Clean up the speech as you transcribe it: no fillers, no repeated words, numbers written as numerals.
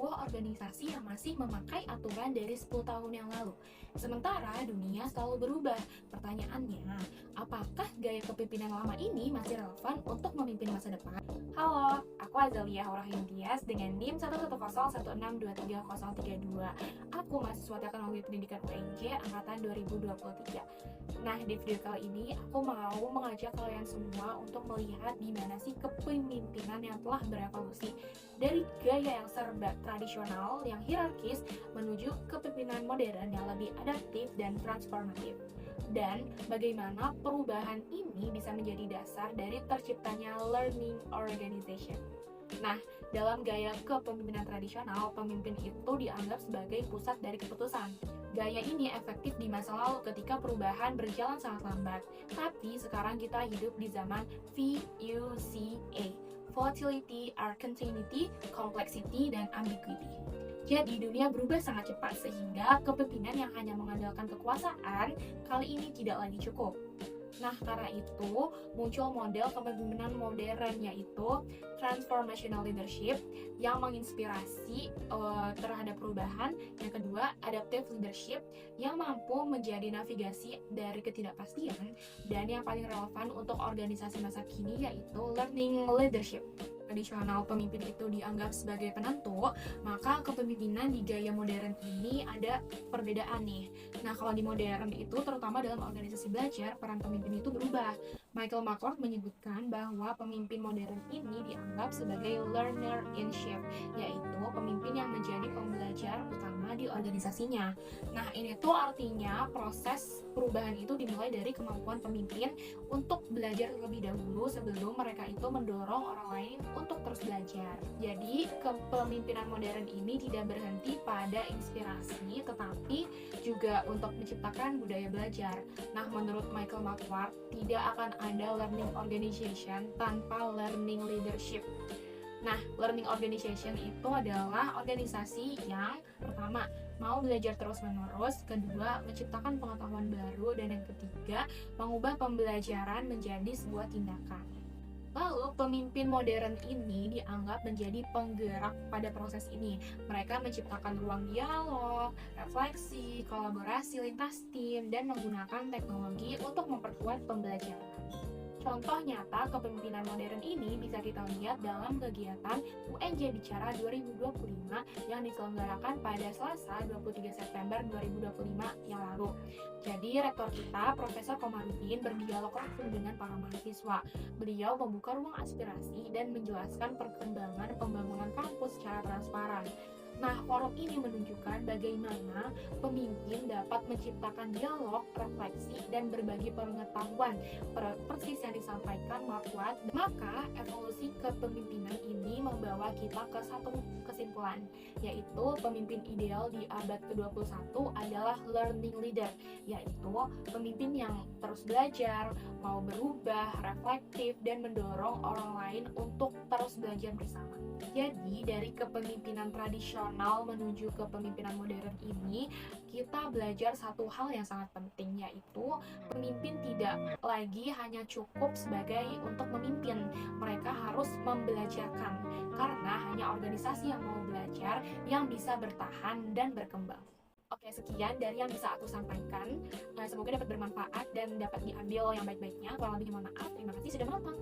sebuah organisasi yang masih memakai aturan dari 10 tahun yang lalu. Sementara dunia selalu berubah. Pertanyaannya, apakah gaya kepemimpinan lama ini masih relevan untuk memimpin masa depan? Halo, aku Azalia Hurahim Dias dengan NIM 11016230032. Aku mahasiswa Teknologi Pendidikan UNJ angkatan 2023. Nah, di video kali ini aku mau mengajak kalian semua untuk melihat gimana sih kepemimpinan yang telah berevolusi dari gaya yang serba tradisional yang hierarkis menuju kepemimpinan modern yang lebih adaptif dan transformatif. Dan bagaimana perubahan ini bisa menjadi dasar dari terciptanya learning organization. Nah, dalam gaya kepemimpinan tradisional, pemimpin itu dianggap sebagai pusat dari keputusan. Gaya ini efektif di masa lalu ketika perubahan berjalan sangat lambat. Tapi sekarang kita hidup di zaman VUCA, Volatility, Uncertainty, Complexity, dan Ambiguity. Jadi dunia berubah sangat cepat sehingga kepemimpinan yang hanya mengandalkan kekuasaan kali ini tidak lagi cukup. Nah, karena itu muncul model kepemimpinan modern yaitu transformational leadership yang menginspirasi terhadap perubahan. Yang kedua, adaptive leadership yang mampu menjadi navigasi dari ketidakpastian. Dan yang paling relevan untuk organisasi masa kini yaitu learning leadership. Tradisional pemimpin itu dianggap sebagai penentu, maka kepemimpinan di gaya modern ini ada perbedaan nih. Nah, kalau di modern itu terutama dalam organisasi belajar, peran pemimpin itu berubah. Michael McCord menyebutkan bahwa pemimpin modern ini dianggap sebagai learner in chief, yaitu pemimpin yang menjadi pembelajar utama di organisasinya. Nah, ini tuh artinya proses perubahan itu dimulai dari kemampuan pemimpin untuk belajar terlebih dahulu sebelum mereka itu mendorong orang lain untuk terus belajar. Jadi, kepemimpinan modern ini tidak berhenti pada inspirasi, tetapi juga untuk menciptakan budaya belajar. Nah, menurut Michael McCord, tidak akan ada learning organization tanpa learning leadership. Nah, learning organization itu adalah organisasi yang pertama, mau belajar terus-menerus, kedua, menciptakan pengetahuan baru, dan yang ketiga, mengubah pembelajaran menjadi sebuah tindakan. Lalu, pemimpin modern ini dianggap menjadi penggerak pada proses ini. Mereka menciptakan ruang dialog, refleksi, kolaborasi lintas tim, dan menggunakan teknologi untuk memperkuat pembelajaran. Contoh nyata kepemimpinan modern ini bisa kita lihat dalam kegiatan UNJ Bicara 2025 yang diselenggarakan pada Selasa 23 September 2025 yang lalu. Jadi rektor kita, Profesor Komarudin, berdialog langsung dengan para mahasiswa. Beliau membuka ruang aspirasi dan menjelaskan perkembangan pembangunan kampus secara transparan. Nah, forum ini menunjukkan bagaimana pemimpin dapat menciptakan dialog, refleksi, dan berbagi pengetahuan persis yang disampaikan McCord. Maka, evolusi kepemimpinan ini membawa kita ke satu kesimpulan, yaitu pemimpin ideal di abad ke-21 adalah learning leader, yaitu pemimpin yang terus belajar, mau berubah, reflektif, dan mendorong orang lain untuk terus belajar bersama. Jadi, dari kepemimpinan tradisional menuju kepemimpinan modern ini, kita belajar satu hal yang sangat penting, yaitu pemimpin tidak lagi hanya cukup sebagai untuk memimpin. Mereka harus membelajarkan, karena hanya organisasi yang mau belajar yang bisa bertahan dan berkembang. Oke, sekian dari yang bisa aku sampaikan. Semoga dapat bermanfaat dan dapat diambil yang baik-baiknya. Kurang lebihnya mohon maaf. Terima kasih sudah menonton.